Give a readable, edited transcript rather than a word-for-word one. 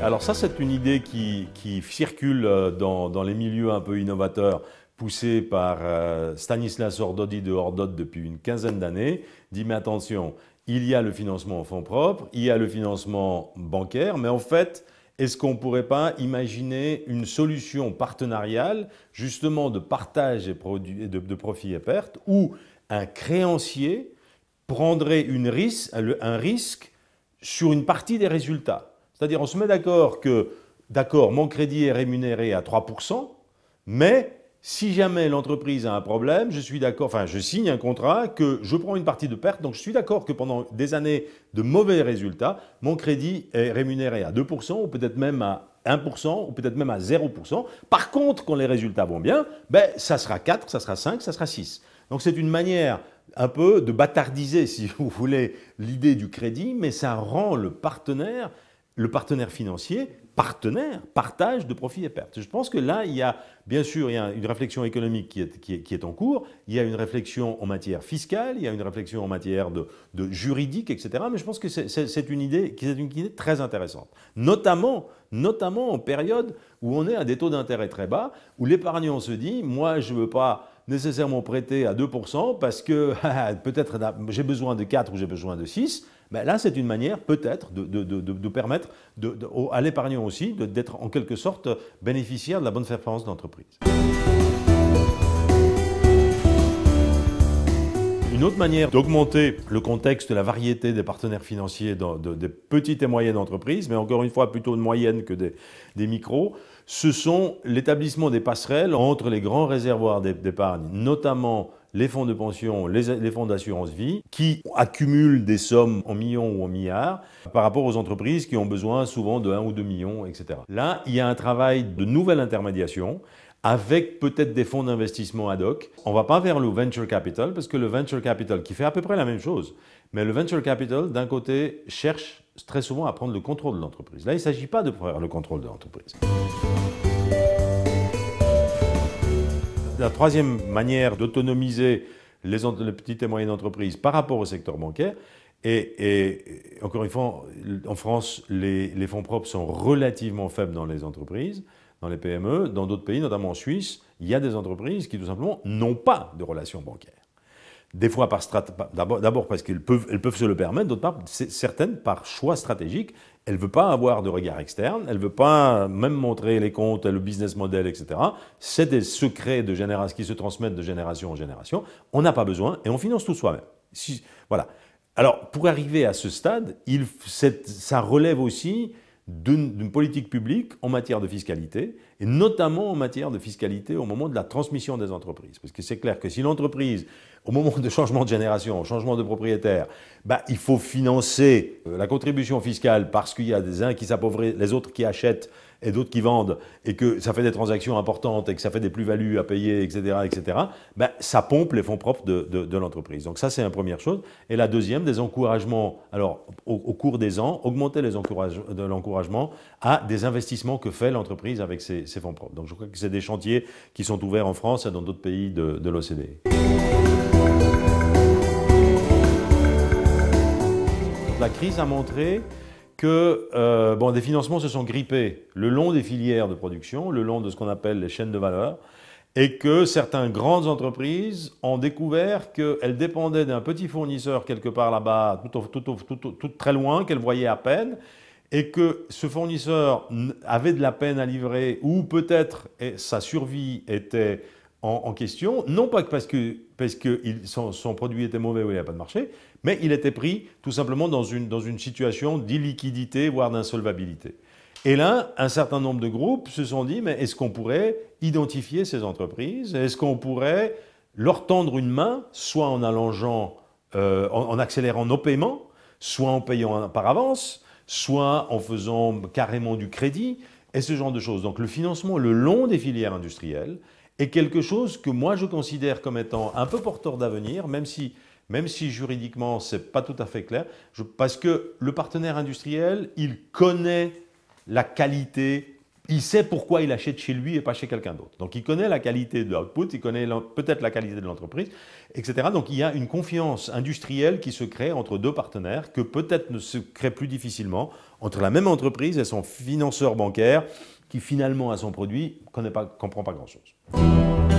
Alors ça, c'est une idée qui circule dans les milieux un peu innovateurs, poussée par Stanislas Ordodi de Ordod depuis une quinzaine d'années. Dit, mais attention, il y a le financement en fonds propres, il y a le financement bancaire, mais en fait, est-ce qu'on ne pourrait pas imaginer une solution partenariale, justement de partage de profits et pertes, où un créancier prendrait un risque sur une partie des résultats? C'est-à-dire, on se met d'accord que, d'accord, mon crédit est rémunéré à 3%, mais si jamais l'entreprise a un problème, je suis d'accord, enfin, je signe un contrat que je prends une partie de perte, donc je suis d'accord que pendant des années de mauvais résultats, mon crédit est rémunéré à 2%, ou peut-être même à 1%, ou peut-être même à 0%. Par contre, quand les résultats vont bien, ben, ça sera 4, ça sera 5, ça sera 6. Donc c'est une manière un peu de bâtardiser, si vous voulez, l'idée du crédit, mais ça rend le partenaire financier, partage de profits et pertes. Je pense que là, il y a, bien sûr, il y a une réflexion économique qui est en cours, il y a une réflexion en matière fiscale, il y a une réflexion en matière de juridique, etc. Mais je pense que c'est une idée très intéressante. Notamment en période où on est à des taux d'intérêt très bas, où l'épargnant se dit, moi, je ne veux pas nécessairement prêter à 2% parce que peut-être j'ai besoin de 4 ou j'ai besoin de 6. Ben là, c'est une manière peut-être de permettre à l'épargnant aussi d'être en quelque sorte bénéficiaire de la bonne performance de l'entreprise. Une autre manière d'augmenter le contexte de la variété des partenaires financiers des petites et moyennes entreprises, mais encore une fois plutôt de moyennes que des micros, ce sont l'établissement des passerelles entre les grands réservoirs d'épargne, notamment les fonds de pension, les fonds d'assurance vie, qui accumulent des sommes en millions ou en milliards par rapport aux entreprises qui ont besoin souvent de 1 ou 2 millions, etc. Là, il y a un travail de nouvelle intermédiation avec peut-être des fonds d'investissement ad hoc. On ne va pas vers le venture capital parce que le venture capital, qui fait à peu près la même chose, mais le venture capital, d'un côté, cherche très souvent à prendre le contrôle de l'entreprise. Là, il ne s'agit pas de prendre le contrôle de l'entreprise. La troisième manière d'autonomiser les petites et moyennes entreprises par rapport au secteur bancaire, et encore une fois, en France, les fonds propres sont relativement faibles dans les entreprises, dans les PME. Dans d'autres pays, notamment en Suisse, il y a des entreprises qui tout simplement n'ont pas de relations bancaires. Des fois, d'abord parce qu'elles peuvent se le permettre, d'autre part, certaines par choix stratégique. Elle ne veut pas avoir de regard externe, elle ne veut pas même montrer les comptes, le business model, etc. C'est des secrets qui se transmettent de génération en génération. On n'a pas besoin et on finance tout soi-même. Voilà. Alors, pour arriver à ce stade, ça relève aussi d'une politique publique en matière de fiscalité, et notamment en matière de fiscalité au moment de la transmission des entreprises. Parce que c'est clair que si l'entreprise, au moment de changement de génération, changement de propriétaire, il faut financer la contribution fiscale parce qu'il y a des uns qui s'appauvrissent, les autres qui achètent et d'autres qui vendent, et que ça fait des transactions importantes et que ça fait des plus-values à payer, etc., ça pompe les fonds propres de l'entreprise. Donc ça, c'est la première chose. Et la deuxième, des encouragements, alors au cours des ans, augmenter l'encouragement à des investissements que fait l'entreprise avec ses fonds propres. Donc je crois que c'est des chantiers qui sont ouverts en France et dans d'autres pays de l'OCDE. La crise a montré que des financements se sont grippés le long des filières de production, le long de ce qu'on appelle les chaînes de valeur, et que certaines grandes entreprises ont découvert qu'elles dépendaient d'un petit fournisseur quelque part là-bas, tout très loin, qu'elles voyaient à peine, et que ce fournisseur avait de la peine à livrer, ou peut-être sa survie était en question, non pas parce que son produit était mauvais ou il n'y avait pas de marché, mais il était pris tout simplement dans une situation d'illiquidité, voire d'insolvabilité. Et là, un certain nombre de groupes se sont dit, mais est-ce qu'on pourrait identifier ces entreprises? Est-ce qu'on pourrait leur tendre une main, soit en allongeant, en accélérant nos paiements, soit en payant par avance, soit en faisant carrément du crédit, et ce genre de choses. Donc le financement le long des filières industrielles est quelque chose que moi je considère comme étant un peu porteur d'avenir, même si juridiquement ce n'est pas tout à fait clair, parce que le partenaire industriel, il connaît la qualité il sait pourquoi il achète chez lui et pas chez quelqu'un d'autre. Donc il connaît la qualité de l'output, il connaît peut-être la qualité de l'entreprise, etc. Donc il y a une confiance industrielle qui se crée entre deux partenaires que peut-être ne se crée plus difficilement entre la même entreprise et son financeur bancaire qui finalement a son produit ne comprend pas grand-chose.